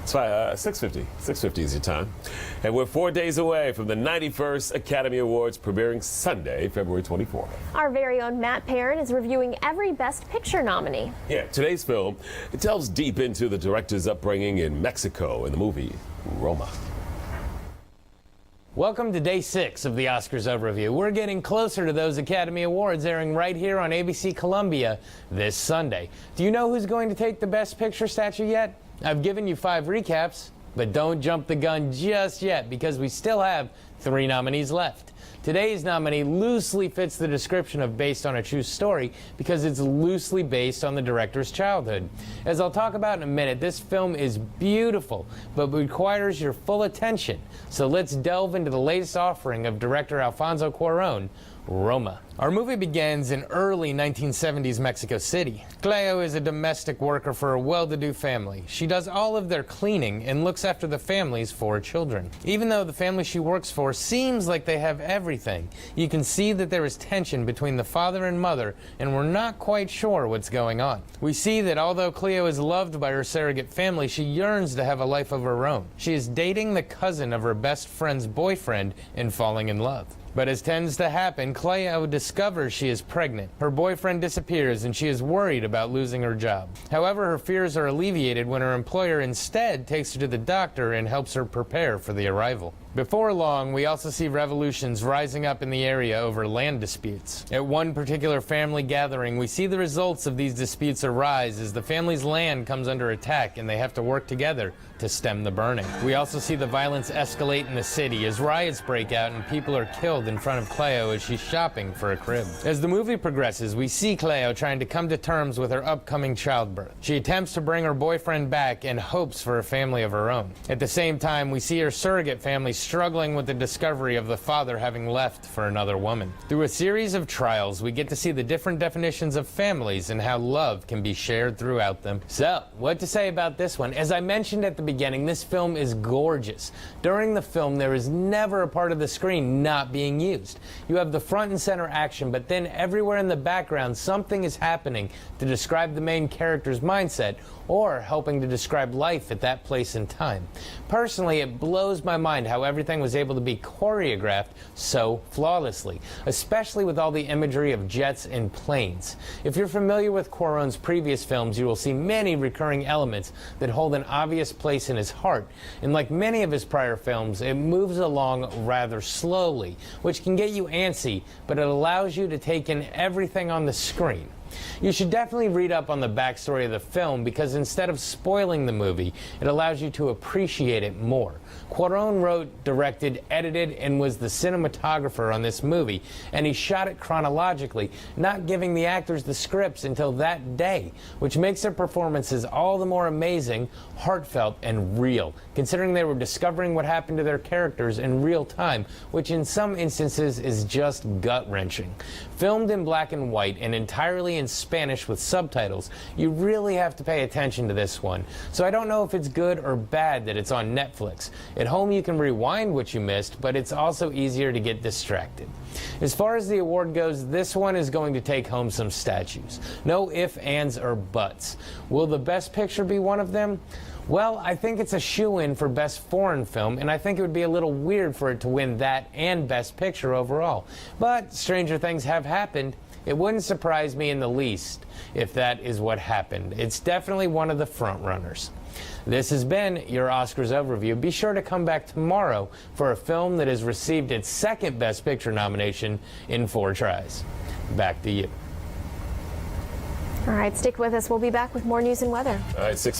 It's 6:50. 6:50 is your time. And we're 4 days away from the 91st Academy Awards premiering Sunday, February 24th. Our very own Matt Perrin is reviewing every Best Picture nominee. Yeah, today's film, it delves deep into the director's upbringing in Mexico in the movie Roma. Welcome to day 6 of the Oscars overview. We're getting closer to those Academy Awards airing right here on ABC Columbia this Sunday. Do you know who's going to take the Best Picture statue yet? I've given you 5 recaps, but don't jump the gun just yet because we still have 3 nominees left. Today's nominee loosely fits the description of based on a true story because it's loosely based on the director's childhood. As I'll talk about in a minute, this film is beautiful, but requires your full attention. So let's delve into the latest offering of director Alfonso Cuarón, Roma. Our movie begins in early 1970s Mexico City. Cleo is a domestic worker for a well-to-do family. She does all of their cleaning and looks after the family's 4 children. Even though the family she works for seems like they have everything, you can see that there is tension between the father and mother, and we're not quite sure what's going on. We see that although Cleo is loved by her surrogate family, she yearns to have a life of her own. She is dating the cousin of her best friend's boyfriend and falling in love. But as tends to happen, Cleo discovers she is pregnant. Her boyfriend disappears and she is worried about losing her job. However, her fears are alleviated when her employer instead takes her to the doctor and helps her prepare for the arrival. Before long, we also see revolutions rising up in the area over land disputes. At one particular family gathering, we see the results of these disputes arise as the family's land comes under attack and they have to work together to stem the burning. We also see the violence escalate in the city as riots break out and people are killed in front of Cleo as she's shopping for a crib. As the movie progresses, we see Cleo trying to come to terms with her upcoming childbirth. She attempts to bring her boyfriend back and hopes for a family of her own. At the same time, we see her surrogate family struggling with the discovery of the father having left for another woman. Through a series of trials, we get to see the different definitions of families and how love can be shared throughout them. So, what to say about this one? As I mentioned at the beginning, this film is gorgeous. During the film, there is never a part of the screen not being used. You have the front and center action, but then everywhere in the background, something is happening to describe the main character's mindset or helping to describe life at that place and time. Personally, it blows my mind how everything was able to be choreographed so flawlessly, especially with all the imagery of jets and planes. If you're familiar with Cuarón's previous films, you will see many recurring elements that hold an obvious place in his heart. And like many of his prior films, it moves along rather slowly, which can get you antsy, but it allows you to take in everything on the screen. You should definitely read up on the backstory of the film because instead of spoiling the movie, it allows you to appreciate it more. Cuarón wrote, directed, edited, and was the cinematographer on this movie, and he shot it chronologically, not giving the actors the scripts until that day, which makes their performances all the more amazing, heartfelt, and real, considering they were discovering what happened to their characters in real time, which in some instances is just gut-wrenching. Filmed in black and white and entirely in Spanish with subtitles, you really have to pay attention to this one. So I don't know if it's good or bad that it's on Netflix. At home you can rewind what you missed, but it's also easier to get distracted. As far as the award goes, this one is going to take home some statues. No ifs, ands, or buts. Will the Best Picture be one of them? Well, I think it's a shoo-in for Best Foreign Film, and I think it would be a little weird for it to win that and Best Picture overall. But stranger things have happened. It wouldn't surprise me in the least if that is what happened. It's definitely one of the front runners. This has been your Oscars overview. Be sure to come back tomorrow for a film that has received its 2nd Best Picture nomination in 4 tries. Back to you. All right, stick with us. We'll be back with more news and weather. All right, 6